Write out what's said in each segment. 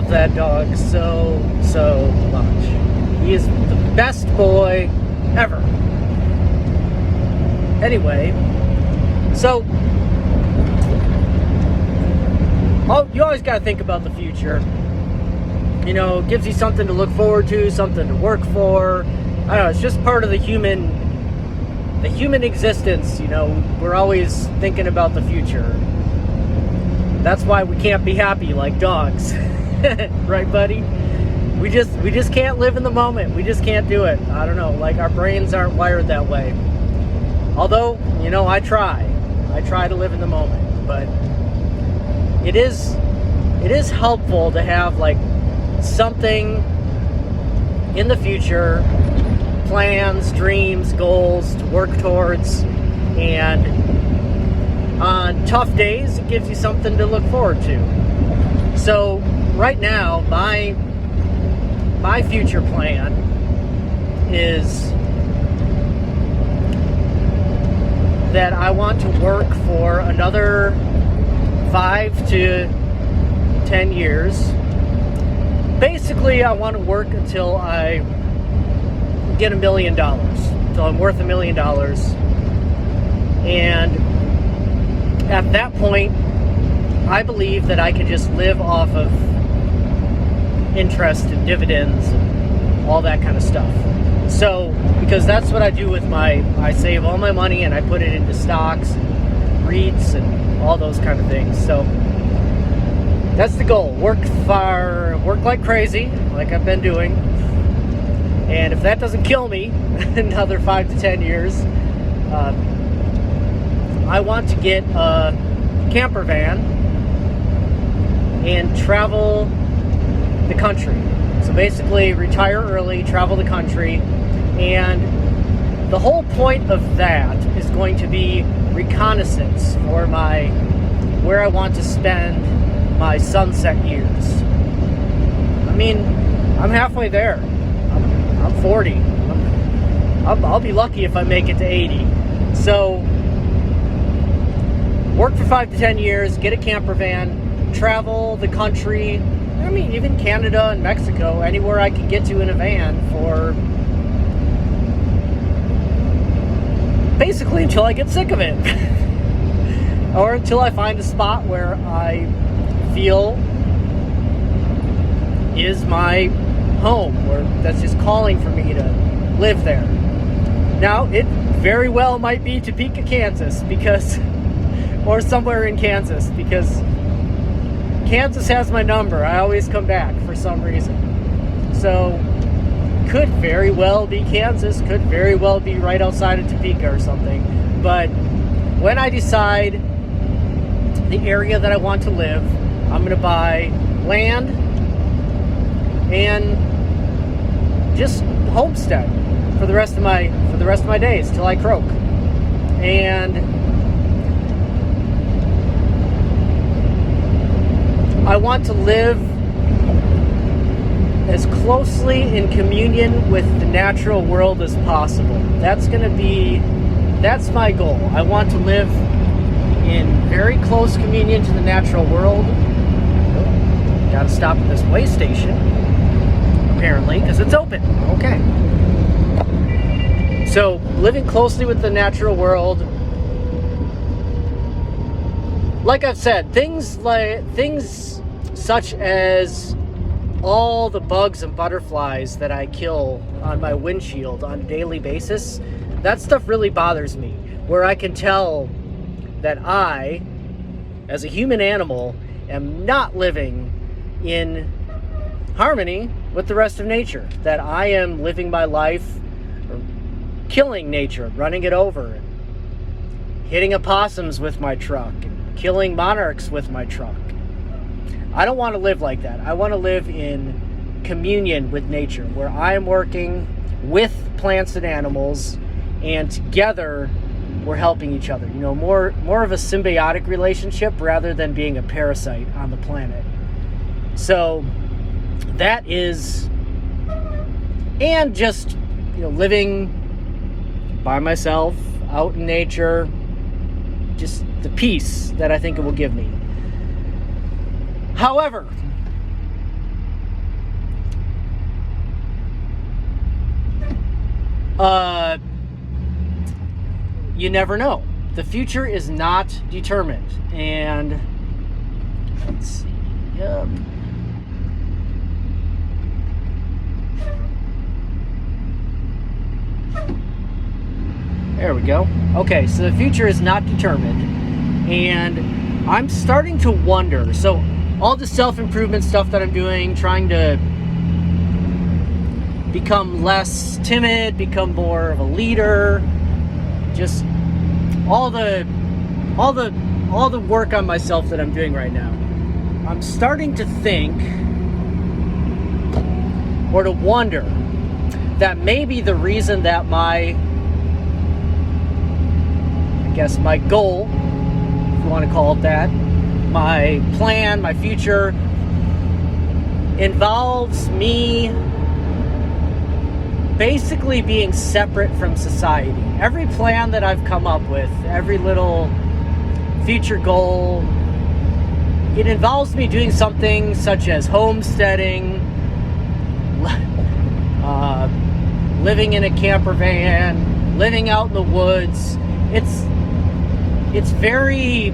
love that dog so much. He is the best boy ever. Anyway, so you always got to think about the future. You know, it gives you something to look forward to, something to work for. I don't know, it's just part of the human existence. You know, we're always thinking about the future. That's why we can't be happy like dogs. Right, buddy? We just can't live in the moment. We just can't do it. I don't know, like our brains aren't wired that way. Although, you know, I try to live in the moment, but it is helpful to have like something in the future, plans, dreams, goals to work towards, and on tough days it gives you something to look forward to. So right now my future plan is that I want to work for another 5 to 10 years. Basically, I want to work until I get $1 million, until I'm worth $1 million. And at that point, I believe that I can just live off of interest and dividends and all that kind of stuff. So, because that's what I do with I save all my money and I put it into stocks, and REITs, and all those kind of things. So, that's the goal. Work like crazy, like I've been doing. And if that doesn't kill me another 5 to 10 years, I want to get a camper van and travel the country. So basically retire early, travel the country, and the whole point of that is going to be reconnaissance for where I want to spend my sunset years. I mean, I'm halfway there. I'm 40. I'll be lucky if I make it to 80. So, work for 5 to 10 years, get a camper van, travel the country, I mean, even Canada and Mexico, anywhere I can get to in a van for basically until I get sick of it. Or until I find a spot where I feel is my home, or that's just calling for me to live there. Now, it very well might be Topeka, Kansas, or somewhere in Kansas, because Kansas has my number. I always come back for some reason. So, could very well be Kansas, could very well be right outside of Topeka or something. But when I decide the area that I want to live, I'm going to buy land and just homestead for the rest of my days till I croak. And I want to live as closely in communion with the natural world as possible. That's my goal. I want to live in very close communion to the natural world. Gotta stop at this way station, apparently, because it's open. Okay. So, living closely with the natural world. Like I've said, things such as all the bugs and butterflies that I kill on my windshield on a daily basis, that stuff really bothers me. Where I can tell that I, as a human animal, am not living in harmony with the rest of nature. That I am living my life killing nature, running it over, hitting opossums with my truck, and killing monarchs with my truck. I don't want to live like that. I want to live in communion with nature, where I am working with plants and animals, and together we're helping each other. You know, more of a symbiotic relationship rather than being a parasite on the planet. So that is, and just, you know, living by myself out in nature, just the peace that I think it will give me. However, You never know. The future is not determined. And let's see. Yep. There we go. Okay, so the future is not determined. And I'm starting to wonder. So all the self-improvement stuff that I'm doing, trying to become less timid, become more of a leader, just all the work on myself that I'm doing right now. I'm starting to think or to wonder that maybe the reason that my goal, if you want to call it that, my plan, my future, involves me basically being separate from society. Every plan that I've come up with, every little future goal, it involves me doing something such as homesteading, living in a camper van, living out in the woods. It's very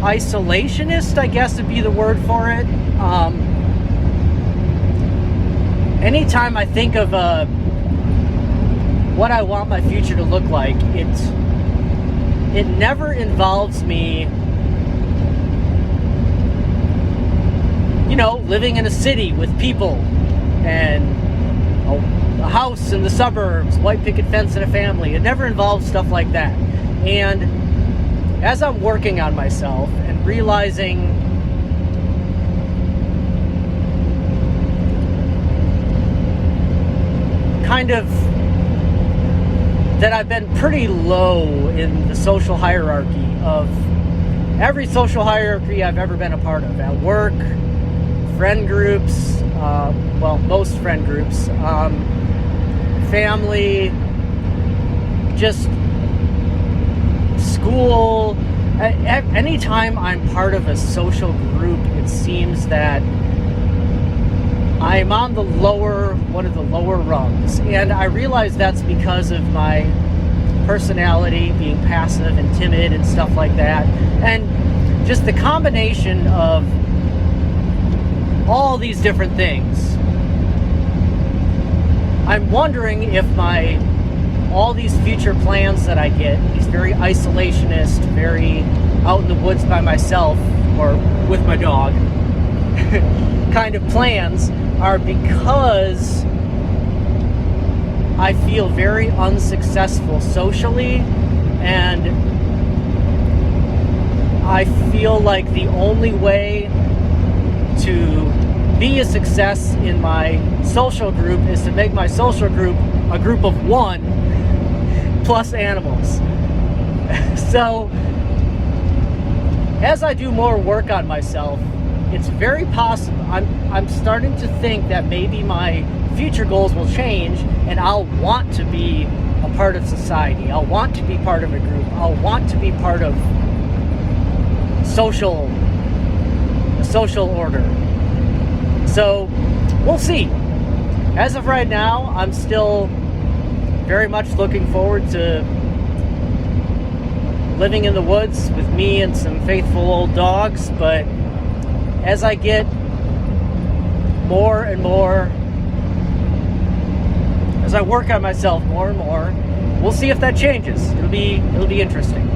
isolationist, I guess would be the word for it. Anytime I think of what I want my future to look like, it never involves me, living in a city with people and a house in the suburbs, white picket fence and a family. It never involves stuff like that. And as I'm working on myself and realizing kind of that I've been pretty low in the social hierarchy of every social hierarchy I've ever been a part of, at work, friend groups, most friend groups, family, just school. Anytime I'm part of a social group, it seems that I'm on one of the lower rungs. And I realize that's because of my personality, being passive and timid and stuff like that. And just the combination of all these different things. I'm wondering if all these future plans that I get, these very isolationist, very out in the woods by myself or with my dog kind of plans, are because I feel very unsuccessful socially, and I feel like the only way to be a success in my social group is to make my social group a group of one plus animals. So as I do more work on myself, it's very possible I'm starting to think that maybe my future goals will change, and I'll want to be a part of society. I'll want to be part of a group. I'll want to be part of social order. So we'll see. As of right now, I'm still very much looking forward to living in the woods with me and some faithful old dogs, but as I get more and more, as I work on myself more and more, we'll see if that changes. It'll be interesting.